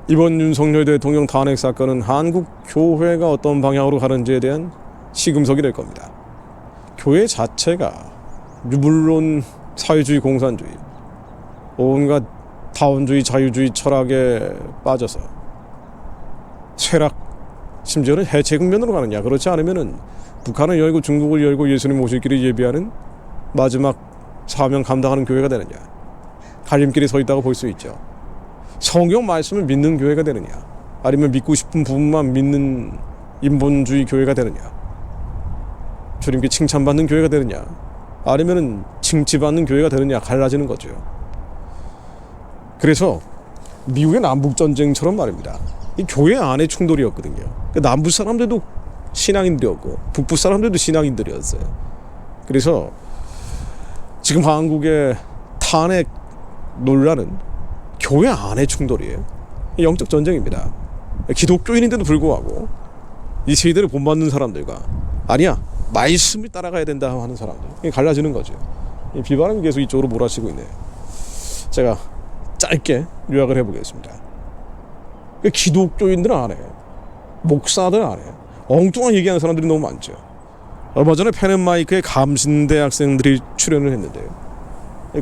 이번 윤석열 대통령 탄핵 사건은 한국 교회가 어떤 방향으로 가는지에 대한 시금석이 될 겁니다. 교회 자체가 물론 사회주의, 공산주의, 온갖 다원주의, 자유주의 철학에 빠져서 쇠락, 심지어는 해체 국면으로 가느냐, 그렇지 않으면은 북한을 열고 중국을 열고 예수님 오실 길을 예비하는 마지막 사명 감당하는 교회가 되느냐, 갈림길에 서 있다고 볼 수 있죠. 성경 말씀을 믿는 교회가 되느냐, 아니면 믿고 싶은 부분만 믿는 인본주의 교회가 되느냐, 주님께 칭찬받는 교회가 되느냐, 아니면 칭찬받는 교회가 되느냐, 갈라지는 거죠. 그래서 미국의 남북전쟁처럼 말입니다, 이 교회 안에 충돌이었거든요. 남부 사람들도 신앙인들이었고 북부 사람들도 신앙인들이었어요. 그래서 지금 한국의 탄핵 논란은 교회 안의 충돌이에요. 영적 전쟁입니다. 기독교인인데도 불구하고 이 세대를 본받는 사람들과 아니야 말씀을 따라가야 된다 하는 사람들, 갈라지는 거죠. 이 비바람이 계속 이쪽으로 몰아치고 있네요. 제가 짧게 요약을 해보겠습니다. 기독교인들 안에, 목사들 안에 엉뚱한 얘기하는 사람들이 너무 많죠. 얼마 전에 펜앤마이크에 감신대 학생들이 출연을 했는데요.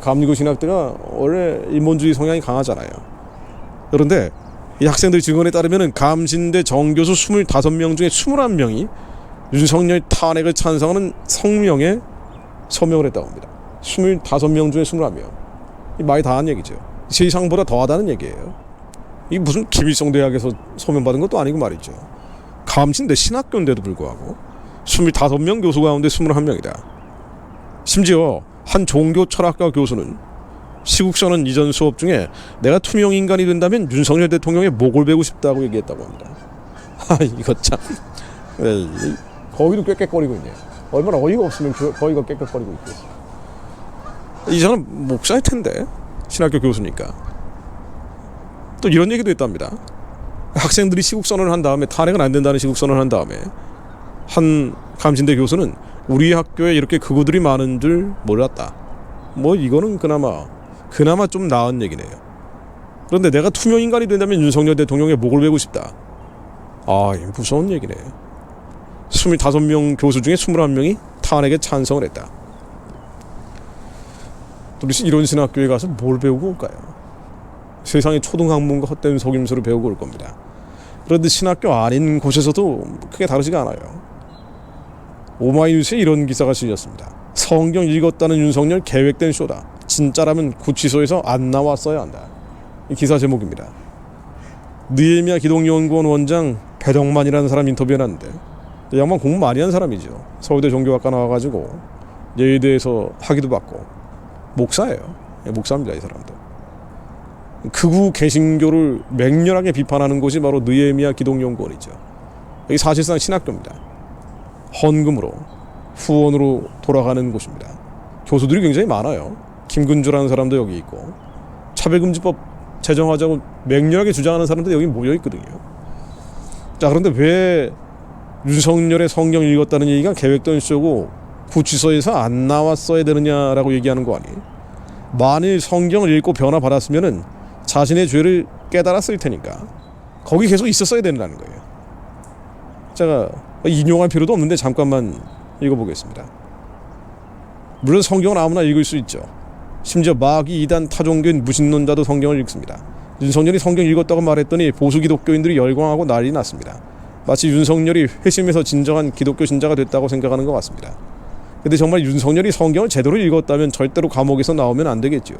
감리교 신학대가 원래 인본주의 성향이 강하잖아요. 그런데 이 학생들 증언에 따르면 감신대 정교수 25명 중에 21명이 윤석열 탄핵을 찬성하는 성명에 서명을 했다고 합니다. 25명 중에 21명. 이 말이 다한 얘기죠. 세상보다 더하다는 얘기예요. 이 무슨 김일성 대학에서 서명받은 것도 아니고 말이죠. 감신대 신학교인데도 불구하고 25명 교수 가운데 21명이다. 심지어 한 종교 철학과 교수는 시국선언 이전 수업 중에 내가 투명 인간이 된다면 윤석열 대통령의 목을 베고 싶다고 얘기했다고 합니다. 이거 참, 거기도 꽥꽥거리고 있네요. 얼마나 어이가 없으면 거기가 꽥꽥거리고 있겠어. 이 사람 목사일 텐데, 신학교 교수니까. 또 이런 얘기도 했답니다. 학생들이 시국선언을 한 다음에, 탄핵은 안 된다는 시국선언을 한 다음에 한 감신대 교수는 우리 학교에 이렇게 극우들이 많은 줄 몰랐다. 뭐 이거는 그나마 좀 나은 얘기네요. 그런데 내가 투명 인간이 된다면 윤석열 대통령의 목을 베고 싶다. 무서운 얘기네. 25명 교수 중에 21명이 탄핵에 찬성을 했다. 도대체 이런 신학교에 가서 뭘 배우고 올까요? 세상의 초등학문과 헛된 속임수를 배우고 올 겁니다. 그런데 신학교 아닌 곳에서도 크게 다르지가 않아요. 오마이뉴스에 이런 기사가 실렸습니다. 성경 읽었다는 윤석열 계획된 쇼다. 진짜라면 구치소에서 안 나왔어야 한다. 이 기사 제목입니다. 느헤미야 기독연구원 원장 배덕만이라는 사람 인터뷰해놨는데, 양반 공부 많이 한 사람이죠. 서울대 종교학과 나와가지고 예의대에서 학위도 받고 목사예요. 목사입니다, 이 사람도. 극우 개신교를 맹렬하게 비판하는 곳이 바로 느헤미야 기독연구원이죠. 여기 사실상 신학교입니다. 헌금으로, 후원으로 돌아가는 곳입니다. 교수들이 굉장히 많아요. 김근주라는 사람도 여기 있고, 차별금지법 제정하자고 맹렬하게 주장하는 사람들이 여기 모여있거든요. 자, 그런데 왜 윤석열의 성경 읽었다는 얘기가 계획된 쇼고 구치소에서 안 나왔어야 되느냐라고 얘기하는 거 아니에요? 만일 성경을 읽고 변화받았으면은 자신의 죄를 깨달았을 테니까 거기 계속 있었어야 된다는 거예요. 제가 인용할 필요도 없는데 잠깐만 읽어보겠습니다. 물론 성경은 아무나 읽을 수 있죠. 심지어 마귀, 이단, 타종교인, 무신론자도 성경을 읽습니다. 윤석열이 성경 읽었다고 말했더니 보수 기독교인들이 열광하고 난리 났습니다. 마치 윤석열이 회심해서 진정한 기독교 신자가 됐다고 생각하는 것 같습니다. 근데 정말 윤석열이 성경을 제대로 읽었다면 절대로 감옥에서 나오면 안 되겠죠.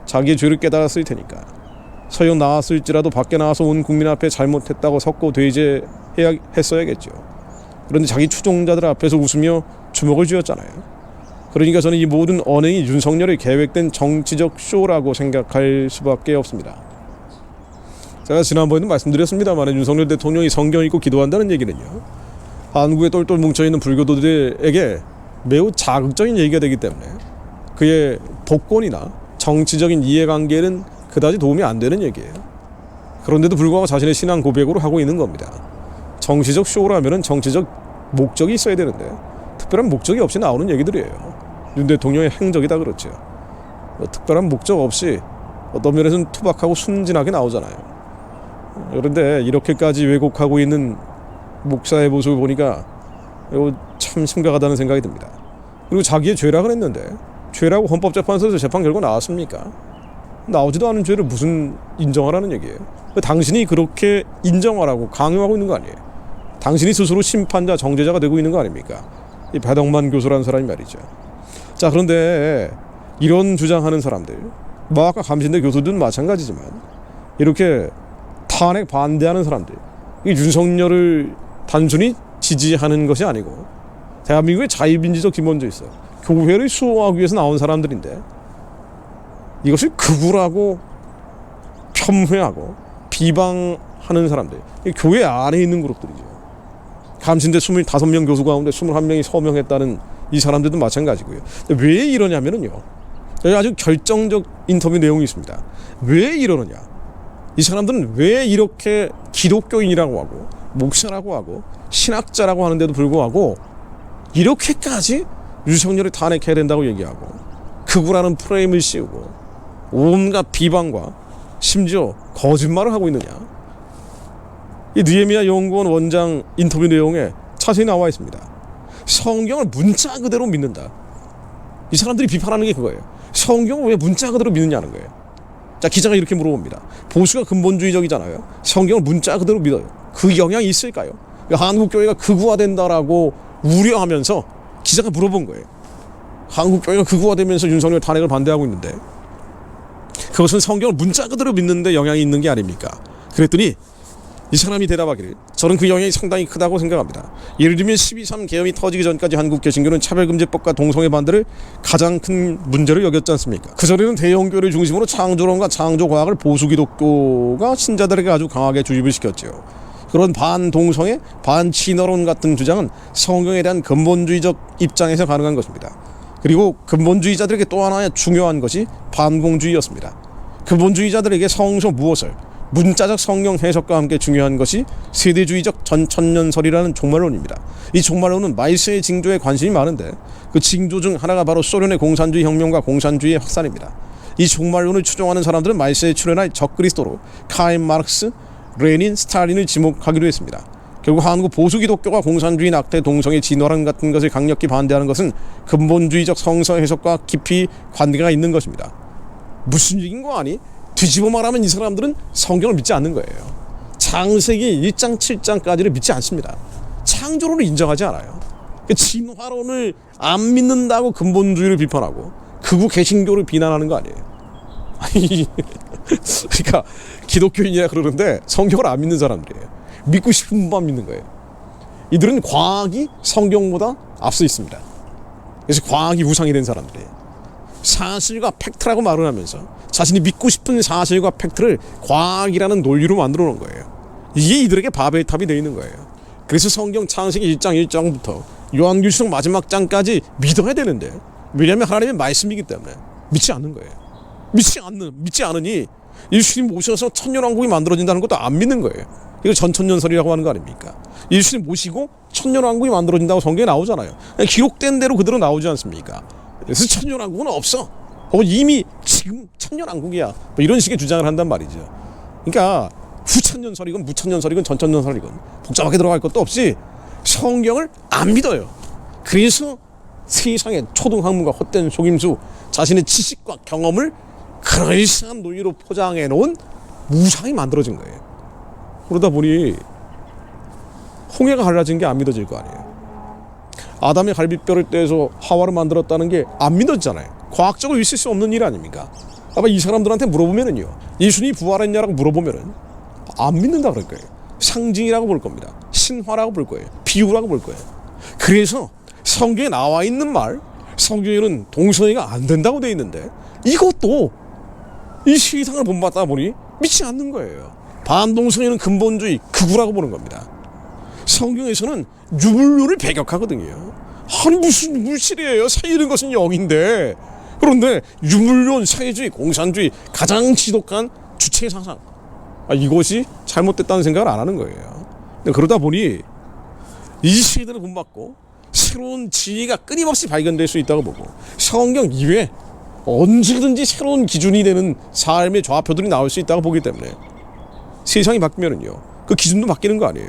자기의 죄를 깨달았을 테니까. 서영 나왔을지라도 밖에 나와서 온 국민 앞에 잘못했다고 석고 대제해야 했어야겠죠. 그런데 자기 추종자들 앞에서 웃으며 주먹을 쥐었잖아요. 그러니까 저는 이 모든 언행이 윤석열의 계획된 정치적 쇼라고 생각할 수밖에 없습니다. 제가 지난번에도 말씀드렸습니다만 윤석열 대통령이 성경 읽고 기도한다는 얘기는요, 한국에 똘똘 뭉쳐있는 불교도들에게 매우 자극적인 얘기가 되기 때문에 그의 복권이나 정치적인 이해관계에는 그다지 도움이 안 되는 얘기예요. 그런데도 불구하고 자신의 신앙 고백으로 하고 있는 겁니다. 정치적 쇼라면 정치적 목적이 있어야 되는데 특별한 목적이 없이 나오는 얘기들이에요. 윤 대통령의 행적이 다 그렇죠. 특별한 목적 없이 어떤 면에서는 투박하고 순진하게 나오잖아요. 그런데 이렇게까지 왜곡하고 있는 목사의 모습을 보니까 이거 참 심각하다는 생각이 듭니다. 그리고 자기의 죄라고 했는데 죄라고 헌법재판소에서 재판 결과 나왔습니까? 나오지도 않은 죄를 무슨 인정하라는 얘기예요. 당신이 그렇게 인정하라고 강요하고 있는 거 아니에요. 당신이 스스로 심판자, 정죄자가 되고 있는 거 아닙니까? 이 배덕만 교수라는 사람이 말이죠. 자, 그런데 이런 주장하는 사람들, 뭐 아까 감신대 교수들은 마찬가지지만 이렇게 탄핵 반대하는 사람들, 이 윤석열을 단순히 지지하는 것이 아니고 대한민국의 자유민주적 기본주의 있어 교회를 수호하기 위해서 나온 사람들인데 이것을 극우라고 폄훼하고 비방하는 사람들, 교회 안에 있는 그룹들이죠. 감신대 25명 교수 가운데 21명이 서명했다는 이 사람들도 마찬가지고요. 왜 이러냐면요, 여기 아주 결정적 인터뷰 내용이 있습니다. 왜 이러느냐, 이 사람들은 왜 이렇게 기독교인이라고 하고 목사라고 하고 신학자라고 하는데도 불구하고 이렇게까지 윤석열을 탄핵해야 된다고 얘기하고 극우라는 프레임을 씌우고 온갖 비방과 심지어 거짓말을 하고 있느냐. 이 느헤미야 연구원 원장 인터뷰 내용에 자세히 나와 있습니다. 성경을 문자 그대로 믿는다. 이 사람들이 비판하는 게 그거예요. 성경을 왜 문자 그대로 믿느냐는 거예요. 자, 기자가 이렇게 물어봅니다. 보수가 근본주의적이잖아요. 성경을 문자 그대로 믿어요. 그 영향이 있을까요? 한국교회가 극우화된다라고 우려하면서 기자가 물어본 거예요. 한국교회가 극우화되면서 윤석열 탄핵을 반대하고 있는데 그것은 성경을 문자 그대로 믿는데 영향이 있는 게 아닙니까? 그랬더니 이 사람이 대답하기를, 저는 그 영향이 상당히 크다고 생각합니다. 예를 들면 12.3 계엄이 터지기 전까지 한국 개신교는 차별금지법과 동성애 반대를 가장 큰 문제로 여겼지 않습니까? 그전에는 대형교회를 중심으로 창조론과 창조과학을 보수기독교가 신자들에게 아주 강하게 주입을 시켰죠. 그런 반동성애, 반친어론 같은 주장은 성경에 대한 근본주의적 입장에서 가능한 것입니다. 그리고 근본주의자들에게 또 하나의 중요한 것이 반공주의였습니다. 근본주의자들에게 성서 무엇을 문자적 성경 해석과 함께 중요한 것이 세대주의적 전천년설이라는 종말론입니다. 이 종말론은 말세의 징조에 관심이 많은데 그 징조 중 하나가 바로 소련의 공산주의 혁명과 공산주의의 확산입니다. 이 종말론을 추종하는 사람들은 말세에 출현할 적그리스도로 카일 마르크스, 레닌, 스탈린을 지목하기로 했습니다. 결국 한국 보수기독교가 공산주의 낙태, 동성애, 진화론 같은 것을 강력히 반대하는 것은 근본주의적 성서 해석과 깊이 관계가 있는 것입니다. 무슨 얘기인 거 아니? 뒤집어 말하면 이 사람들은 성경을 믿지 않는 거예요. 창세기 1장 7장까지를 믿지 않습니다. 창조론을 인정하지 않아요. 진화론을 안 믿는다고 근본주의를 비판하고 극우 개신교를 비난하는 거 아니에요. 그러니까 기독교인이라 그러는데 성경을 안 믿는 사람들이에요. 믿고 싶은 것만 믿는 거예요. 이들은 과학이 성경보다 앞서 있습니다. 그래서 과학이 우상이 된 사람들이에요. 사실과 팩트라고 말을 하면서 자신이 믿고 싶은 사실과 팩트를 과학이라는 논리로 만들어 놓은 거예요. 이게 이들에게 바벨탑이 되어 있는 거예요. 그래서 성경 창세기 1장 1장부터 요한계시록 마지막 장까지 믿어야 되는데, 왜냐하면 하나님의 말씀이기 때문에 믿지 않는 거예요. 믿지 않으니 예수님 모셔서 천년왕국이 만들어진다는 것도 안 믿는 거예요. 이거 전천년설이라고 하는 거 아닙니까? 예수님 모시고 천년왕국이 만들어진다고 성경에 나오잖아요. 기록된 대로 그대로 나오지 않습니까? 그래서 천년왕국은 없어. 이미 지금 천년왕국이야. 뭐 이런 식의 주장을 한단 말이죠. 그러니까 후천년설이건 무천년설이건 전천년설이건 복잡하게 들어갈 것도 없이 성경을 안 믿어요. 그래서 세상에 초등학문과 헛된 속임수, 자신의 지식과 경험을 그럴싸한 논리로 포장해 놓은 우상이 만들어진 거예요. 그러다 보니 홍해가 갈라진 게 안 믿어질 거 아니에요. 아담의 갈비뼈를 떼서 하와를 만들었다는 게 안 믿어지잖아요. 과학적으로 있을 수 없는 일 아닙니까? 아마 이 사람들한테 물어보면은요, 예수님이 부활했냐라고 물어보면은 안 믿는다 그럴 거예요. 상징이라고 볼 겁니다. 신화라고 볼 거예요. 비유라고 볼 거예요. 그래서 성경에 나와 있는 말, 성경에는 동성애가 안 된다고 돼 있는데 이것도 이 세상을 본받다 보니 믿지 않는 거예요. 반동성애는 근본주의, 극우라고 보는 겁니다. 성경에서는 유물론을 배격하거든요. 아니 무슨 물질이에요? 살리는 것은 영인데. 그런데 유물론, 사회주의, 공산주의, 가장 지독한 주체 사상, 이것이 잘못됐다는 생각을 안 하는 거예요. 그러다 보니 이 시대를 본받고 새로운 지혜가 끊임없이 발견될 수 있다고 보고, 성경 이외에 언제든지 새로운 기준이 되는 삶의 좌표들이 나올 수 있다고 보기 때문에 세상이 바뀌면은요, 그 기준도 바뀌는 거 아니에요.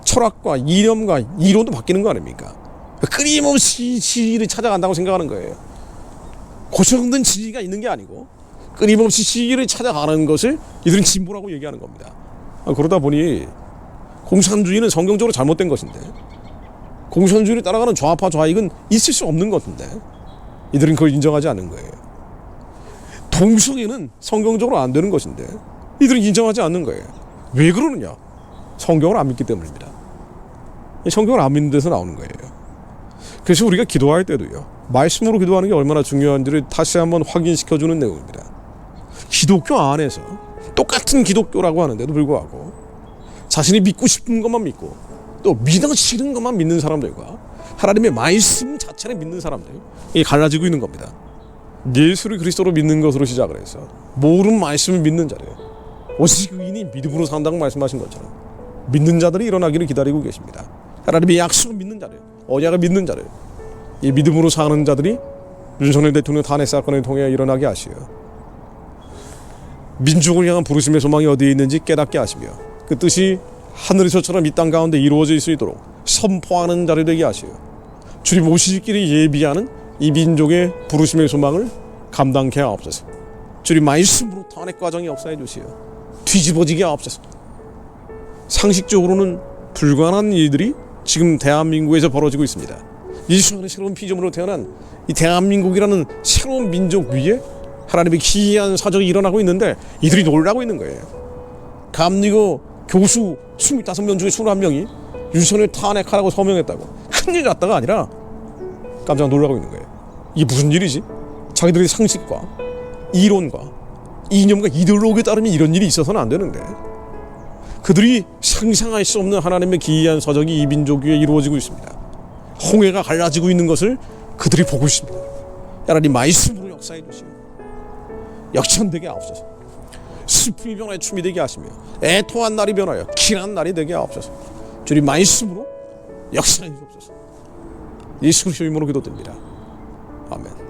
철학과 이념과 이론도 바뀌는 거 아닙니까? 끊임없이 진리를 찾아간다고 생각하는 거예요. 고정된 진리가 있는 게 아니고 끊임없이 진리를 찾아가는 것을 이들은 진보라고 얘기하는 겁니다. 그러다 보니 공산주의는 성경적으로 잘못된 것인데, 공산주의를 따라가는 좌파 좌익은 있을 수 없는 것인데 이들은 그걸 인정하지 않는 거예요. 동성애는 성경적으로 안 되는 것인데 이들은 인정하지 않는 거예요. 왜 그러느냐? 성경을 안 믿기 때문입니다. 성경을 안 믿는 데서 나오는 거예요. 그래서 우리가 기도할 때도요, 말씀으로 기도하는 게 얼마나 중요한지를 다시 한번 확인시켜주는 내용입니다. 기독교 안에서 똑같은 기독교라고 하는데도 불구하고 자신이 믿고 싶은 것만 믿고 또 믿어 싫은 것만 믿는 사람들과 하나님의 말씀 자체를 믿는 사람들, 이게 갈라지고 있는 겁니다. 예수를 그리스도로 믿는 것으로 시작을 해서 모든 말씀을 믿는 자들, 오직 의인이 믿음으로 산다고 말씀하신 것처럼 믿는 자들이 일어나기를 기다리고 계십니다. 하나님의 약속을 믿는 자들, 언약을 믿는 자들, 이 믿음으로 사는 자들이 윤석열 대통령 탄핵 사건을 통해 일어나게 하시어 민족을 향한 부르심의 소망이 어디에 있는지 깨닫게 하시며 그 뜻이 하늘에서처럼 이 땅 가운데 이루어질 수 있도록 선포하는 자를 되게 하시어 주님 오실 길을 예비하는 이 민족의 부르심의 소망을 감당케 하옵소서. 주님 말씀으로 탄핵 과정이 역사해 주시어 뒤집어지게 하옵소서. 상식적으로는 불가능한 일들이 지금 대한민국에서 벌어지고 있습니다. 예수님의 새로운 피조물로 태어난 이 대한민국이라는 새로운 민족 위에 하나님의 기이한 사적이 일어나고 있는데 이들이 놀라고 있는 거예요. 감리교 교수 25명 중에 21명이 윤석열 탄핵하라고 서명했다고. 큰일 났다가 아니라 깜짝 놀라고 있는 거예요. 이게 무슨 일이지? 자기들의 상식과 이론과 이념과 이데올로기에 따르면 이런 일이 있어서는 안 되는데 그들이 상상할 수 없는 하나님의 기이한 서적이 이 민족 위에 이루어지고 있습니다. 홍해가 갈라지고 있는 것을 그들이 보고 있습니다. 하나님 말씀으로 역사해 주시고 역전되게 하옵소서. 슬픔이 변하여 춤이 되게 하시며 애통한 날이 변하여 길한 날이 되게 하옵소서. 주님 말씀으로 역사해 주옵소서. 예수 그리스도의 이름으로 기도드립니다. 아멘.